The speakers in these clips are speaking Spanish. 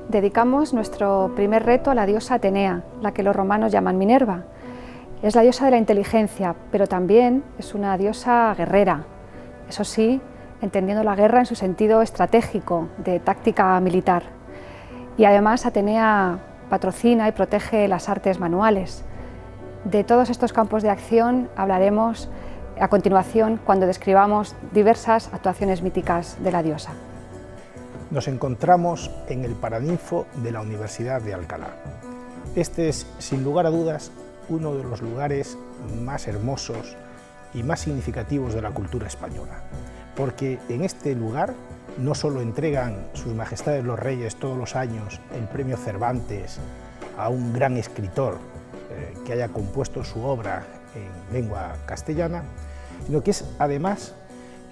Dedicamos nuestro primer reto a la diosa Atenea, la que los romanos llaman Minerva. Es la diosa de la inteligencia, pero también es una diosa guerrera, eso sí, entendiendo la guerra en su sentido estratégico, de táctica militar. Y además Atenea patrocina y protege las artes manuales. De todos estos campos de acción hablaremos a continuación cuando describamos diversas actuaciones míticas de la diosa. Nos encontramos en el Paraninfo de la Universidad de Alcalá. Este es, sin lugar a dudas, uno de los lugares más hermosos y más significativos de la cultura española, porque en este lugar no solo entregan sus majestades los reyes todos los años el premio Cervantes a un gran escritor que haya compuesto su obra en lengua castellana, sino que es además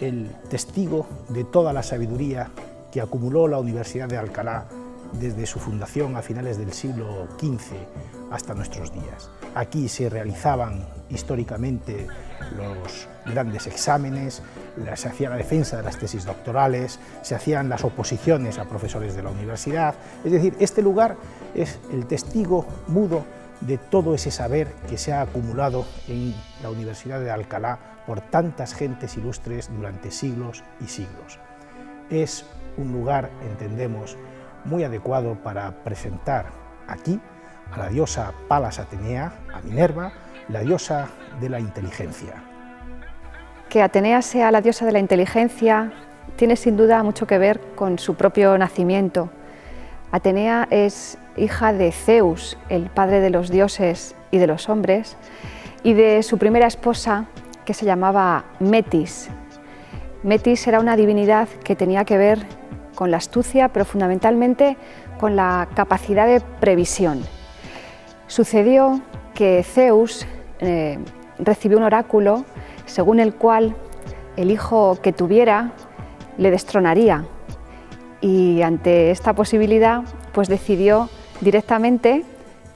el testigo de toda la sabiduría que acumuló la Universidad de Alcalá desde su fundación a finales del siglo XV hasta nuestros días. Aquí se realizaban históricamente los grandes exámenes, se hacía la defensa de las tesis doctorales, se hacían las oposiciones a profesores de la universidad. Es decir, este lugar es el testigo mudo de todo ese saber que se ha acumulado en la Universidad de Alcalá por tantas gentes ilustres durante siglos y siglos. Es un lugar, entendemos, muy adecuado para presentar aquí a la diosa Palas Atenea, a Minerva, la diosa de la inteligencia. Que Atenea sea la diosa de la inteligencia tiene sin duda mucho que ver con su propio nacimiento. Atenea es hija de Zeus, el padre de los dioses y de los hombres, y de su primera esposa, que se llamaba Metis. Metis era una divinidad que tenía que ver con la astucia, pero fundamentalmente con la capacidad de previsión. Sucedió que Zeus recibió un oráculo según el cual el hijo que tuviera le destronaría, y ante esta posibilidad pues decidió directamente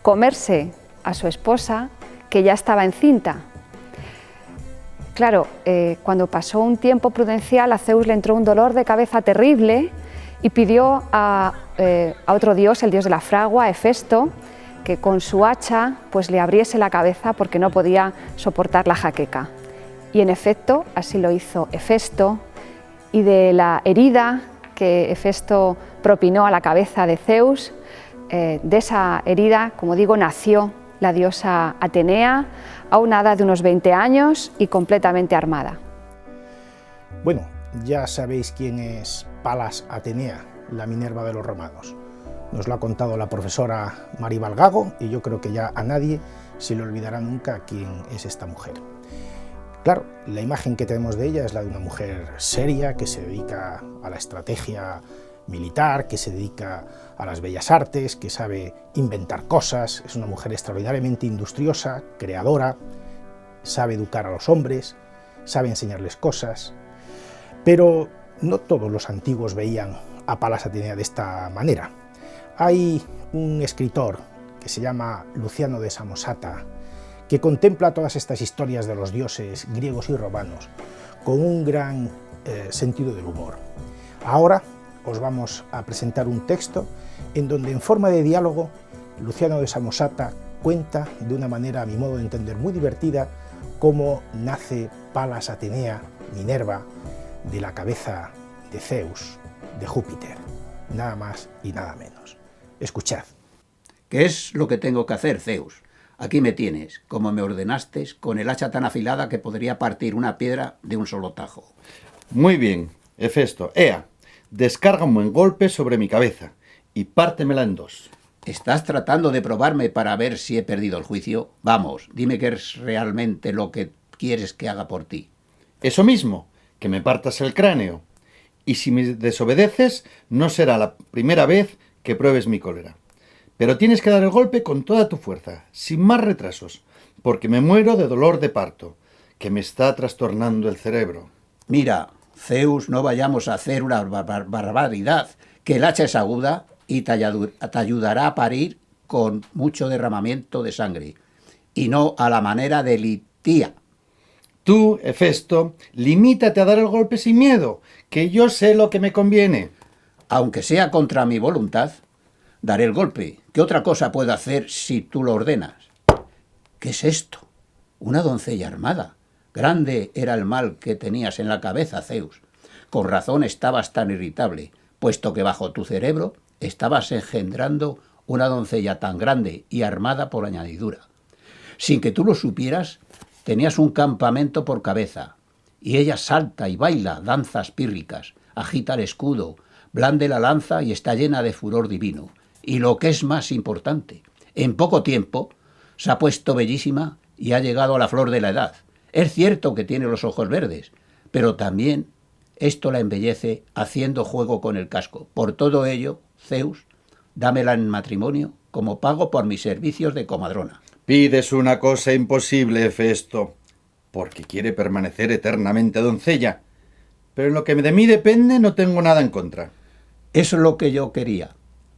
comerse a su esposa, que ya estaba encinta. Claro, cuando pasó un tiempo prudencial, a Zeus le entró un dolor de cabeza terrible y pidió a otro dios, el dios de la fragua, Hefesto, que con su hacha pues le abriese la cabeza porque no podía soportar la jaqueca. Y en efecto, así lo hizo Hefesto, y de la herida que Hefesto propinó a la cabeza de Zeus, de esa herida, como digo, nació la diosa Atenea, a una edad de unos 20 años y completamente armada. Bueno, ya sabéis quién es Palas Atenea, la Minerva de los romanos. Nos lo ha contado la profesora Maribal Gago y yo creo que ya a nadie se le olvidará nunca quién es esta mujer. Claro, la imagen que tenemos de ella es la de una mujer seria que se dedica a la estrategia militar, que se dedica a las bellas artes, que sabe inventar cosas, es una mujer extraordinariamente industriosa, creadora, sabe educar a los hombres, sabe enseñarles cosas, pero no todos los antiguos veían a Palas Atenea de esta manera. Hay un escritor que se llama Luciano de Samosata, que contempla todas estas historias de los dioses griegos y romanos con un gran sentido del humor. Ahora os vamos a presentar un texto en donde, en forma de diálogo, Luciano de Samosata cuenta de una manera, a mi modo de entender, muy divertida, cómo nace Palas Atenea, Minerva, de la cabeza de Zeus, de Júpiter, nada más y nada menos. Escuchad. ¿Qué es lo que tengo que hacer, Zeus? Aquí me tienes, como me ordenaste, con el hacha tan afilada que podría partir una piedra de un solo tajo. Muy bien, Hefesto, ea, descarga un buen golpe sobre mi cabeza y pártemela en dos. ¿Estás tratando de probarme para ver si he perdido el juicio? Vamos, dime qué es realmente lo que quieres que haga por ti. Eso mismo, que me partas el cráneo. Y si me desobedeces, no será la primera vez que pruebes mi cólera. pero tienes que dar el golpe con toda tu fuerza, sin más retrasos, porque me muero de dolor de parto, que me está trastornando el cerebro. Mira, Zeus, no vayamos a hacer una barbaridad, que el hacha es aguda y te ayudará a parir con mucho derramamiento de sangre, y no a la manera de Litía. Tú, Hefesto, limítate a dar el golpe sin miedo, que yo sé lo que me conviene. Aunque sea contra mi voluntad, daré el golpe. ¿Qué otra cosa puedo hacer si tú lo ordenas? ¿Qué es esto? Una doncella armada. Grande era el mal que tenías en la cabeza, Zeus. Con razón estabas tan irritable, puesto que bajo tu cerebro estabas engendrando una doncella tan grande y armada por añadidura. Sin que tú lo supieras, tenías un campamento por cabeza, y ella salta y baila danzas pírricas, agita el escudo, blande la lanza y está llena de furor divino. Y lo que es más importante, en poco tiempo se ha puesto bellísima y ha llegado a la flor de la edad. Es cierto que tiene los ojos verdes, pero también esto la embellece haciendo juego con el casco. Por todo ello, Zeus, dámela en matrimonio como pago por mis servicios de comadrona. Pides una cosa imposible, Hefesto, porque quiere permanecer eternamente doncella. Pero en lo que de mí depende no tengo nada en contra. Eso es lo que yo quería.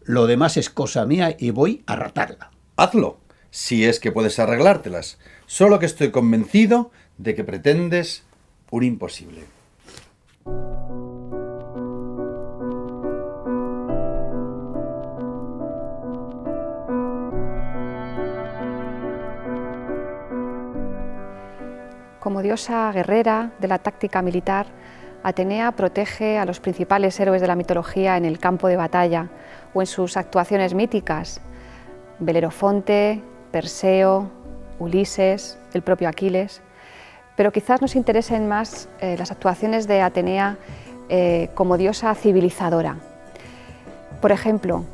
Lo demás es cosa mía y voy a ratarla. Hazlo, si es que puedes arreglártelas. Solo que estoy convencido de que pretendes un imposible. Como diosa guerrera de la táctica militar, Atenea protege a los principales héroes de la mitología en el campo de batalla o en sus actuaciones míticas: Belerofonte, Perseo, Ulises, el propio Aquiles. Pero quizás nos interesen más las actuaciones de Atenea como diosa civilizadora. Por ejemplo,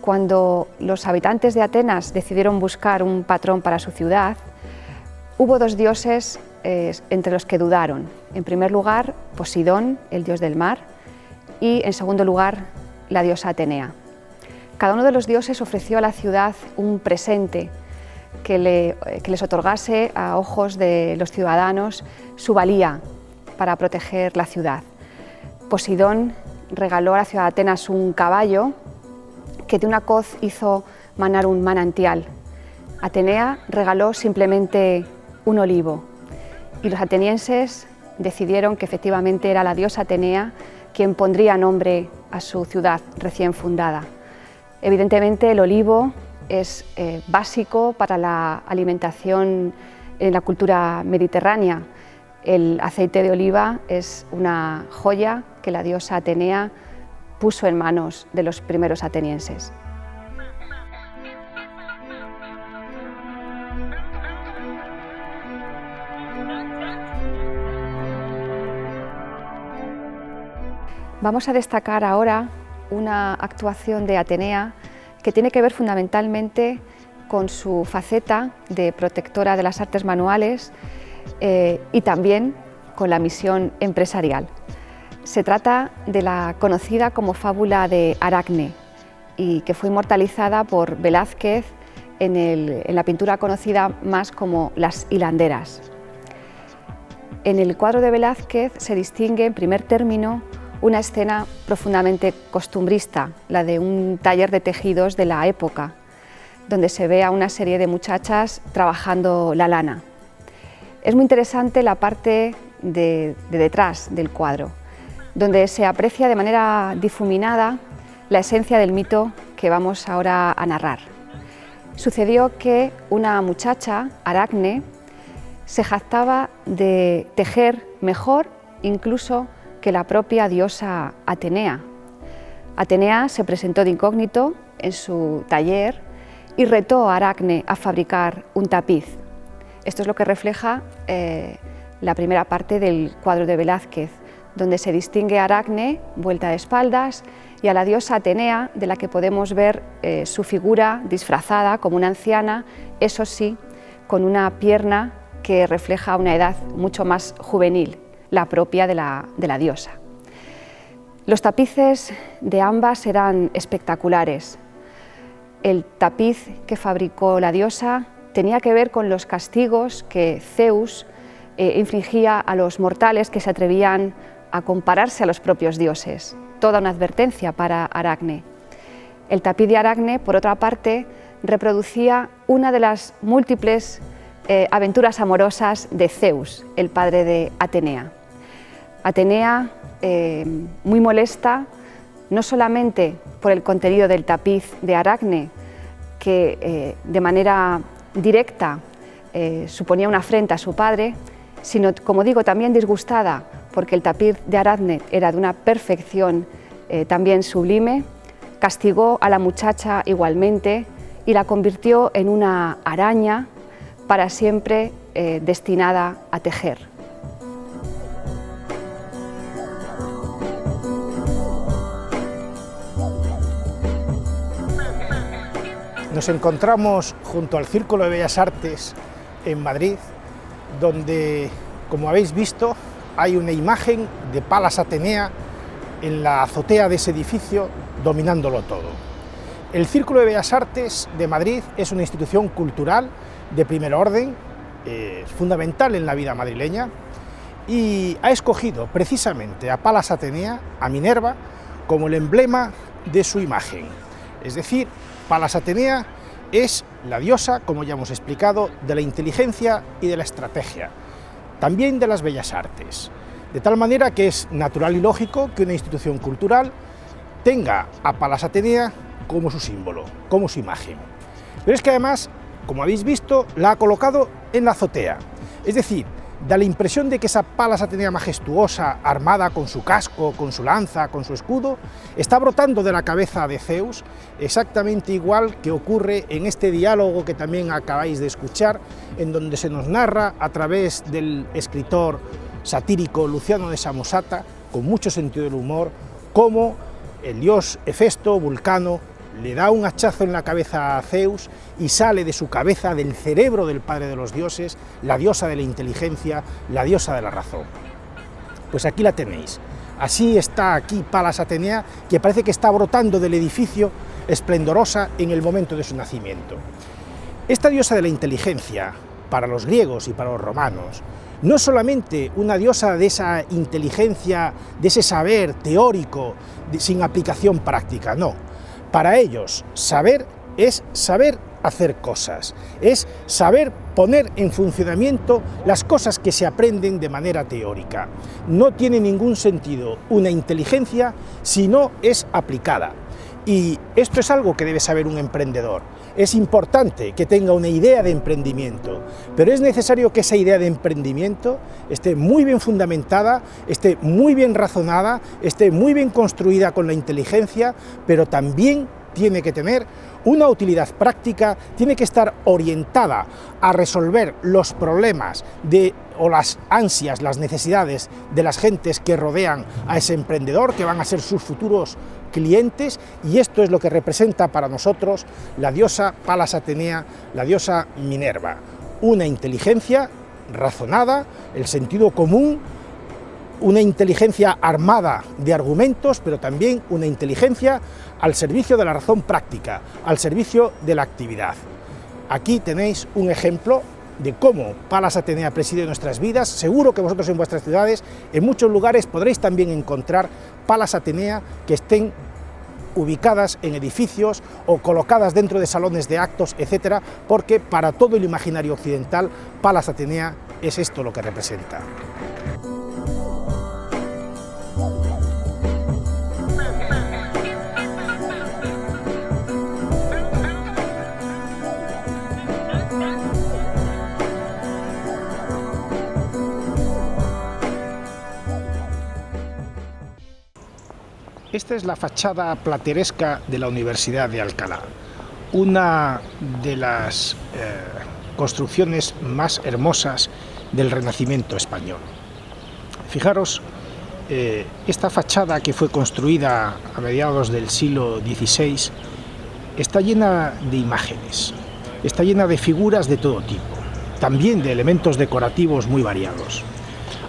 cuando los habitantes de Atenas decidieron buscar un patrón para su ciudad, hubo dos dioses entre los que dudaron. En primer lugar, Poseidón, el dios del mar, y en segundo lugar, la diosa Atenea. Cada uno de los dioses ofreció a la ciudad un presente que les otorgase a ojos de los ciudadanos su valía para proteger la ciudad. Poseidón regaló a la ciudad de Atenas un caballo que de una coz hizo manar un manantial. Atenea regaló simplemente un olivo, y los atenienses decidieron que efectivamente era la diosa Atenea quien pondría nombre a su ciudad recién fundada. Evidentemente el olivo es básico para la alimentación en la cultura mediterránea. El aceite de oliva es una joya que la diosa Atenea puso en manos de los primeros atenienses. Vamos a destacar ahora una actuación de Atenea que tiene que ver fundamentalmente con su faceta de protectora de las artes manuales y también con la misión empresarial. Se trata de la conocida como fábula de Aracne y que fue inmortalizada por Velázquez en la pintura conocida más como Las hilanderas. En el cuadro de Velázquez se distingue en primer término una escena profundamente costumbrista, la de un taller de tejidos de la época, donde se ve a una serie de muchachas trabajando la lana. Es muy interesante la parte de detrás del cuadro, donde se aprecia de manera difuminada la esencia del mito que vamos ahora a narrar. Sucedió que una muchacha, Aracne, se jactaba de tejer mejor incluso que la propia diosa Atenea. Atenea se presentó de incógnito en su taller y retó a Aracne a fabricar un tapiz. Esto es lo que refleja la primera parte del cuadro de Velázquez, donde se distingue a Aracne vuelta de espaldas y a la diosa Atenea, de la que podemos ver su figura disfrazada como una anciana, eso sí, con una pierna que refleja una edad mucho más juvenil, la propia de la diosa. Los tapices de ambas eran espectaculares. el tapiz que fabricó la diosa tenía que ver con los castigos que Zeus infligía a los mortales que se atrevían a compararse a los propios dioses. Toda una advertencia para Aracne. El tapiz de Aracne, por otra parte, reproducía una de las múltiples aventuras amorosas de Zeus, el padre de Atenea. Atenea, muy molesta, no solamente por el contenido del tapiz de Aracne, que de manera directa suponía una afrenta a su padre, sino, como digo, también disgustada porque el tapiz de Aracne era de una perfección también sublime, castigó a la muchacha igualmente y la convirtió en una araña para siempre destinada a tejer. Nos encontramos junto al Círculo de Bellas Artes en Madrid, donde, como habéis visto, hay una imagen de Palas Atenea en la azotea de ese edificio, dominándolo todo. El Círculo de Bellas Artes de Madrid es una institución cultural de primer orden, fundamental en la vida madrileña, y ha escogido precisamente a Palas Atenea, a Minerva, como el emblema de su imagen. Es decir, Palas Atenea es la diosa, como ya hemos explicado, de la inteligencia y de la estrategia, también de las bellas artes, de tal manera que es natural y lógico que una institución cultural tenga a Palas Atenea como su símbolo, como su imagen. Pero es que además, como habéis visto, la ha colocado en la azotea, es decir, da la impresión de que esa Palas Atenea majestuosa, armada con su casco, con su lanza, con su escudo, está brotando de la cabeza de Zeus, exactamente igual que ocurre en este diálogo que también acabáis de escuchar, en donde se nos narra a través del escritor satírico Luciano de Samosata, con mucho sentido del humor, cómo el dios Hefesto, Vulcano, le da un hachazo en la cabeza a Zeus y sale de su cabeza, del cerebro del padre de los dioses, la diosa de la inteligencia, la diosa de la razón. Pues aquí la tenéis. Así está aquí Palas Atenea, que parece que está brotando del edificio esplendorosa en el momento de su nacimiento. Esta diosa de la inteligencia, para los griegos y para los romanos, no es solamente una diosa de esa inteligencia, de ese saber teórico, sin aplicación práctica, no. Para ellos, saber es saber hacer cosas, es saber poner en funcionamiento las cosas que se aprenden de manera teórica. No tiene ningún sentido una inteligencia si no es aplicada. Y esto es algo que debe saber un emprendedor. Es importante que tenga una idea de emprendimiento, pero es necesario que esa idea de emprendimiento esté muy bien fundamentada, esté muy bien razonada, esté muy bien construida con la inteligencia, pero también tiene que tener una utilidad práctica, tiene que estar orientada a resolver los problemas o las ansias, las necesidades de las gentes que rodean a ese emprendedor, que van a ser sus futuros clientes, y esto es lo que representa para nosotros la diosa Palas Atenea, la diosa Minerva. Una inteligencia razonada, el sentido común, una inteligencia armada de argumentos, pero también una inteligencia al servicio de la razón práctica, al servicio de la actividad. Aquí tenéis un ejemplo de cómo Palas Atenea preside nuestras vidas. Seguro que vosotros en vuestras ciudades, en muchos lugares, podréis también encontrar Palas Atenea que estén ubicadas en edificios o colocadas dentro de salones de actos, etcétera, porque para todo el imaginario occidental, Palas Atenea es esto lo que representa. Esta es la fachada plateresca de la Universidad de Alcalá, una de las construcciones más hermosas del Renacimiento español. Fijaros, esta fachada, que fue construida a mediados del siglo XVI, está llena de imágenes, está llena de figuras de todo tipo, también de elementos decorativos muy variados.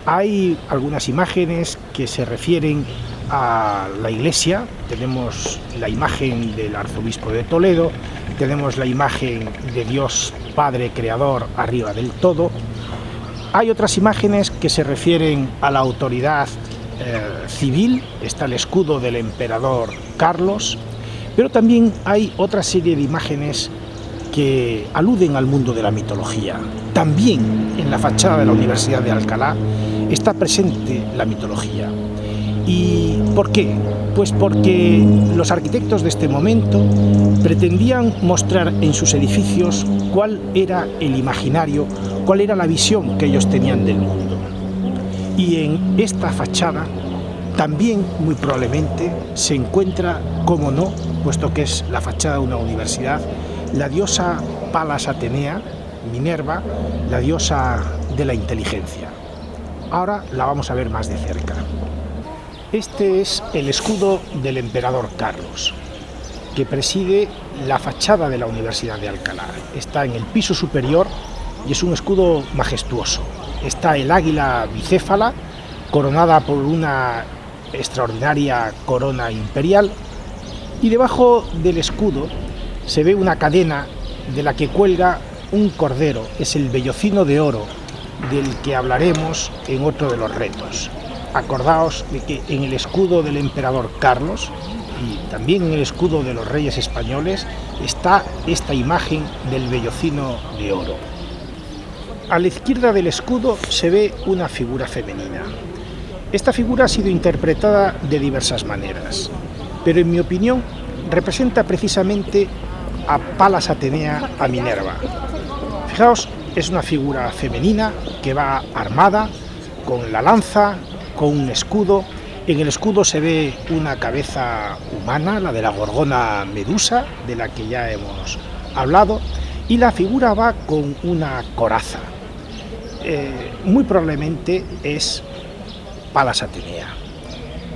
Hay algunas imágenes que se refieren a la iglesia. Tenemos la imagen del arzobispo de Toledo, tenemos la imagen de Dios Padre Creador arriba del todo. Hay otras imágenes que se refieren a la autoridad civil, está el escudo del emperador Carlos, pero también hay otra serie de imágenes que aluden al mundo de la mitología. También en la fachada de la Universidad de Alcalá está presente la mitología. ¿Y por qué? Pues porque los arquitectos de este momento pretendían mostrar en sus edificios cuál era el imaginario, cuál era la visión que ellos tenían del mundo. Y en esta fachada también muy probablemente se encuentra, como no, puesto que es la fachada de una universidad, la diosa Palas Atenea, Minerva, la diosa de la inteligencia. Ahora la vamos a ver más de cerca. Este es el escudo del emperador Carlos, que preside la fachada de la Universidad de Alcalá. Está en el piso superior y es un escudo majestuoso. Está el águila bicéfala, coronada por una extraordinaria corona imperial, y debajo del escudo se ve una cadena de la que cuelga un cordero. Es el vellocino de oro, del que hablaremos en otro de los retos. Acordaos de que en el escudo del emperador Carlos y también en el escudo de los reyes españoles está esta imagen del vellocino de oro. A la izquierda del escudo se ve una figura femenina. Esta figura ha sido interpretada de diversas maneras, pero en mi opinión representa precisamente a Palas Atenea, a Minerva. Fijaos, es una figura femenina que va armada con la lanza, con un escudo. En el escudo se ve una cabeza humana, la de la gorgona Medusa, de la que ya hemos hablado, y la figura va con una coraza. Muy probablemente es Palas Atenea.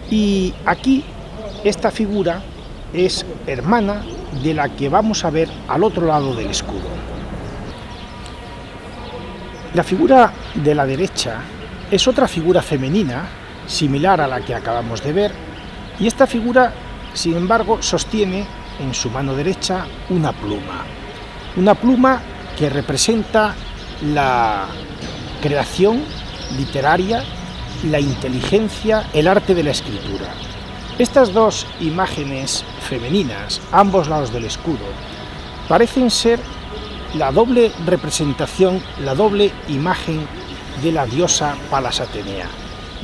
Y aquí esta figura es hermana de la que vamos a ver al otro lado del escudo. La figura de la derecha es otra figura femenina, similar a la que acabamos de ver, y esta figura, sin embargo, sostiene en su mano derecha una pluma que representa la creación literaria, la inteligencia, el arte de la escritura. Estas dos imágenes femeninas, a ambos lados del escudo, parecen ser la doble representación, la doble imagen de la diosa Palas Atenea.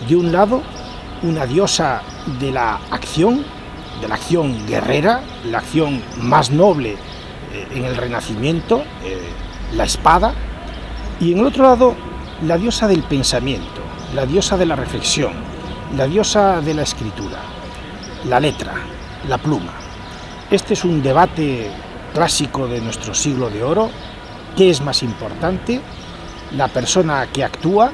De un lado, una diosa de la acción guerrera, la acción más noble en el Renacimiento, la espada, y en el otro lado, la diosa del pensamiento, la diosa de la reflexión, la diosa de la escritura, la letra, la pluma. Este es un debate clásico de nuestro siglo de oro. ¿Qué es más importante? ¿La persona que actúa,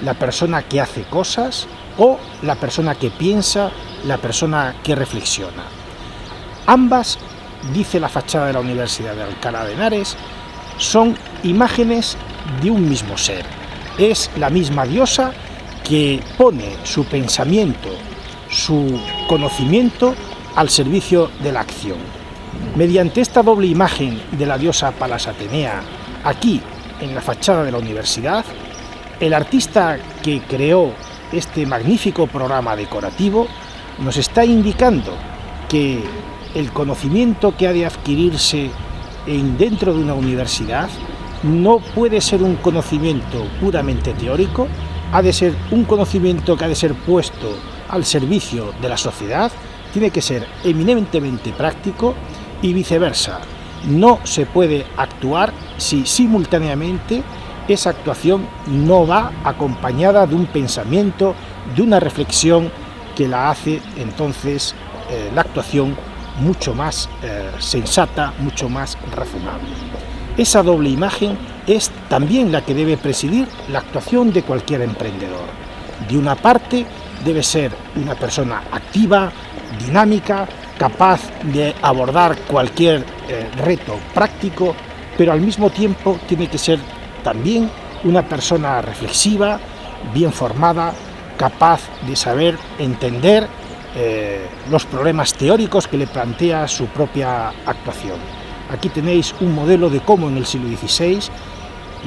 la persona que hace cosas o la persona que piensa, la persona que reflexiona? Ambas, dice la fachada de la Universidad de Alcalá de Henares, son imágenes de un mismo ser. Es la misma diosa que pone su pensamiento, su conocimiento al servicio de la acción. Mediante esta doble imagen de la diosa Palas Atenea, aquí en la fachada de la universidad, el artista que creó este magnífico programa decorativo nos está indicando que el conocimiento que ha de adquirirse dentro de una universidad no puede ser un conocimiento puramente teórico, ha de ser un conocimiento que ha de ser puesto al servicio de la sociedad, tiene que ser eminentemente práctico y viceversa. No se puede actuar si simultáneamente esa actuación no va acompañada de un pensamiento, de una reflexión que la hace entonces la actuación mucho más sensata, mucho más razonable. Esa doble imagen es también la que debe presidir la actuación de cualquier emprendedor. De una parte debe ser una persona activa, dinámica, capaz de abordar cualquier reto práctico, pero al mismo tiempo tiene que ser también una persona reflexiva, bien formada, capaz de saber entender los problemas teóricos que le plantea su propia actuación. Aquí tenéis un modelo de cómo en el siglo XVI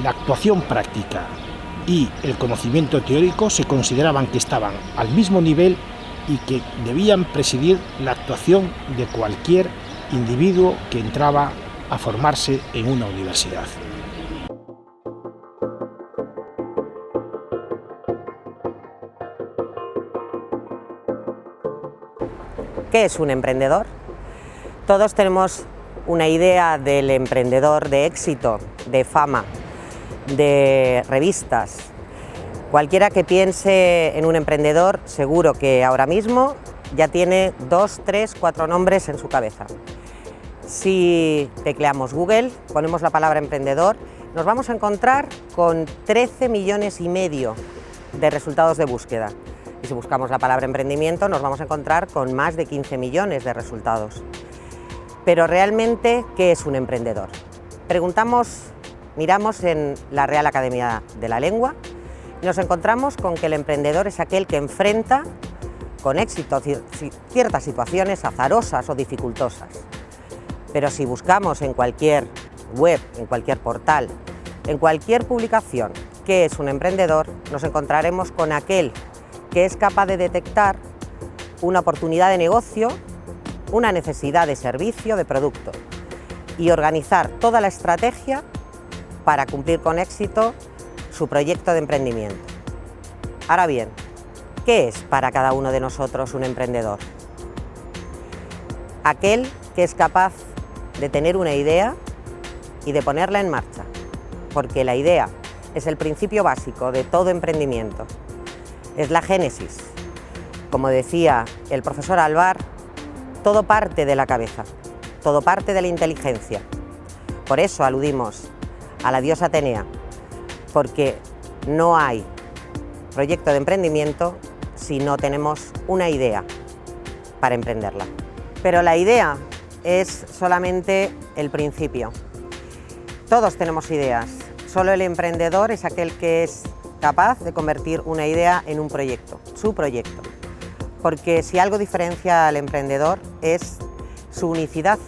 la actuación práctica y el conocimiento teórico se consideraban que estaban al mismo nivel y que debían presidir la actuación de cualquier individuo que entraba a formarse en una universidad. ¿Qué es un emprendedor? Todos tenemos una idea del emprendedor de éxito, de fama, de revistas. Cualquiera que piense en un emprendedor, seguro que ahora mismo ya tiene 2, 3, 4 nombres en su cabeza. Si tecleamos Google, ponemos la palabra emprendedor, nos vamos a encontrar con 13,5 millones de resultados de búsqueda. Y si buscamos la palabra emprendimiento, nos vamos a encontrar con más de 15 millones de resultados. Pero realmente, ¿qué es un emprendedor? Miramos en la Real Academia de la Lengua y nos encontramos con que el emprendedor es aquel que enfrenta con éxito ciertas situaciones azarosas o dificultosas. Pero si buscamos en cualquier web, en cualquier portal, en cualquier publicación, ¿qué es un emprendedor?, nos encontraremos con aquel que es capaz de detectar una oportunidad de negocio, una necesidad de servicio, de producto, y organizar toda la estrategia para cumplir con éxito su proyecto de emprendimiento. Ahora bien, ¿qué es para cada uno de nosotros un emprendedor? Aquel que es capaz de tener una idea y de ponerla en marcha, porque la idea es el principio básico de todo emprendimiento. Es la génesis. Como decía el profesor Alvar, todo parte de la cabeza, todo parte de la inteligencia. Por eso aludimos a la diosa Atenea, porque no hay proyecto de emprendimiento si no tenemos una idea para emprenderla. Pero la idea es solamente el principio. Todos tenemos ideas, solo el emprendedor es aquel que es capaz de convertir una idea en un proyecto, su proyecto. Porque si algo diferencia al emprendedor es su unicidad.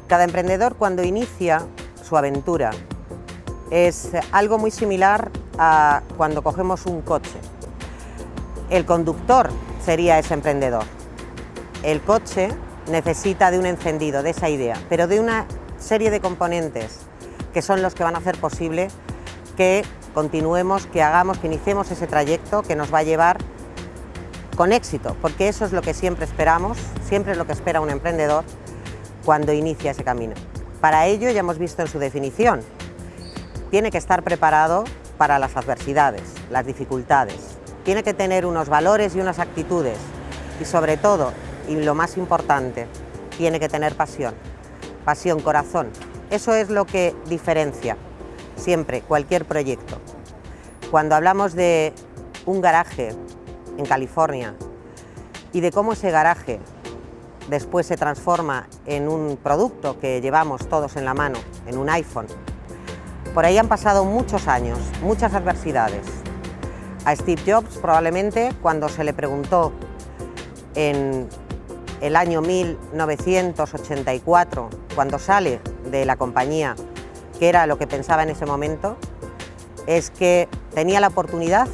Cada emprendedor, cuando inicia su aventura, es algo muy similar a cuando cogemos un coche. El conductor sería ese emprendedor. El coche necesita de un encendido, de esa idea, pero de una serie de componentes que son los que van a hacer posible que continuemos, que hagamos, que iniciemos ese trayecto que nos va a llevar con éxito, porque eso es lo que siempre esperamos, siempre es lo que espera un emprendedor cuando inicia ese camino. Para ello, ya hemos visto en su definición, tiene que estar preparado para las adversidades, las dificultades, tiene que tener unos valores y unas actitudes y sobre todo, y lo más importante, tiene que tener pasión, corazón. Eso es lo que diferencia siempre cualquier proyecto. Cuando hablamos de un garaje en California y de cómo ese garaje después se transforma en un producto que llevamos todos en la mano, en un iPhone, por ahí han pasado muchos años, muchas adversidades. A Steve Jobs probablemente cuando se le preguntó en el año 1984, cuando sale de la compañía, qué era lo que pensaba en ese momento, es que tenía la oportunidad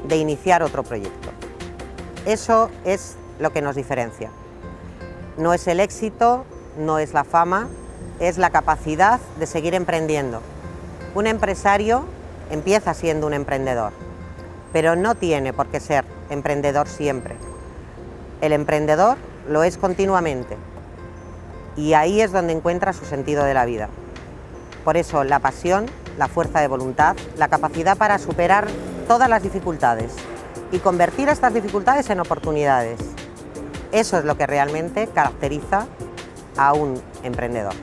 de iniciar otro proyecto. Eso es lo que nos diferencia. No es el éxito, no es la fama, es la capacidad de seguir emprendiendo. Un empresario empieza siendo un emprendedor, pero no tiene por qué ser emprendedor siempre. El emprendedor lo es continuamente y ahí es donde encuentra su sentido de la vida. Por eso la pasión, la fuerza de voluntad, la capacidad para superar todas las dificultades y convertir estas dificultades en oportunidades. Eso es lo que realmente caracteriza a un emprendedor.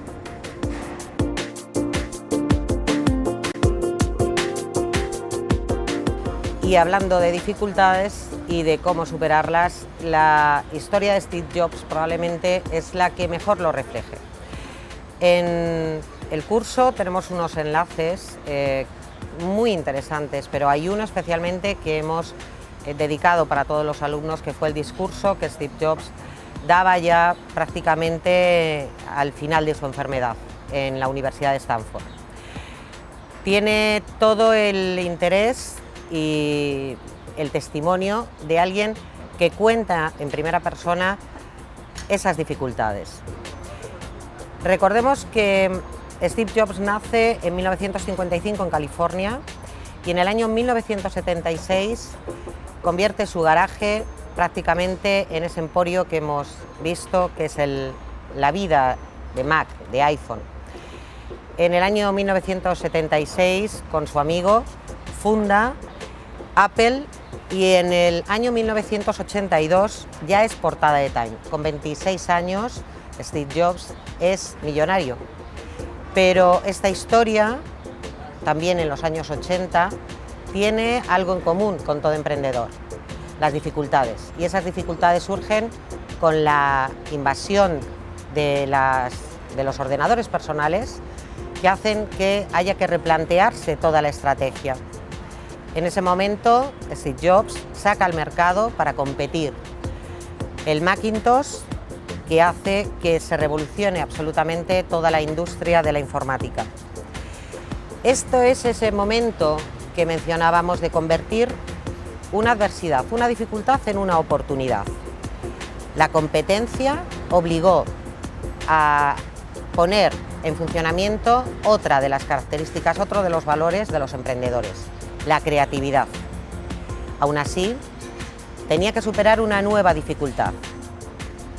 Y hablando de dificultades y de cómo superarlas, la historia de Steve Jobs probablemente es la que mejor lo refleje. En el curso tenemos unos enlaces muy interesantes, pero hay uno especialmente que hemos dedicado para todos los alumnos, que fue el discurso que Steve Jobs daba ya prácticamente al final de su enfermedad en la Universidad de Stanford. Tiene todo el interés y el testimonio de alguien que cuenta en primera persona esas dificultades. Recordemos que Steve Jobs nace en 1955 en California y en el año 1976 convierte su garaje prácticamente en ese emporio que hemos visto, que es la vida de Mac, de iPhone. En el año 1976, con su amigo, funda Apple y en el año 1982 ya es portada de Time. Con 26 años, Steve Jobs es millonario. Pero esta historia, también en los años 80, tiene algo en común con todo emprendedor: las dificultades. Y esas dificultades surgen con la invasión de los ordenadores personales, que hacen que haya que replantearse toda la estrategia. En ese momento, Steve Jobs saca al mercado para competir el Macintosh, que hace que se revolucione absolutamente toda la industria de la informática. Esto es ese momento que mencionábamos de convertir una adversidad, una dificultad en una oportunidad. La competencia obligó a poner en funcionamiento otra de las características, otro de los valores de los emprendedores: la creatividad. Aún así, tenía que superar una nueva dificultad: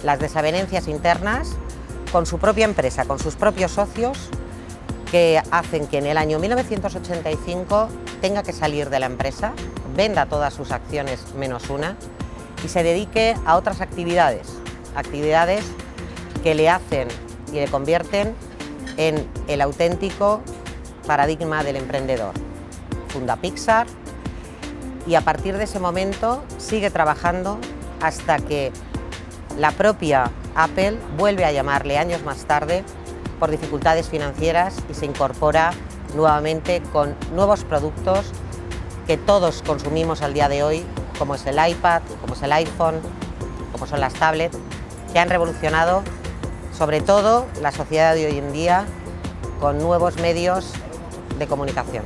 las desavenencias internas con su propia empresa, con sus propios socios, que hacen que en el año 1985 tenga que salir de la empresa, venda todas sus acciones menos una y se dedique a otras actividades que le hacen y le convierten en el auténtico paradigma del emprendedor. Funda Pixar y a partir de ese momento sigue trabajando hasta que la propia Apple vuelve a llamarle años más tarde por dificultades financieras y se incorpora nuevamente con nuevos productos que todos consumimos al día de hoy, como es el iPad, como es el iPhone, como son las tablets, que han revolucionado sobre todo la sociedad de hoy en día con nuevos medios de comunicación.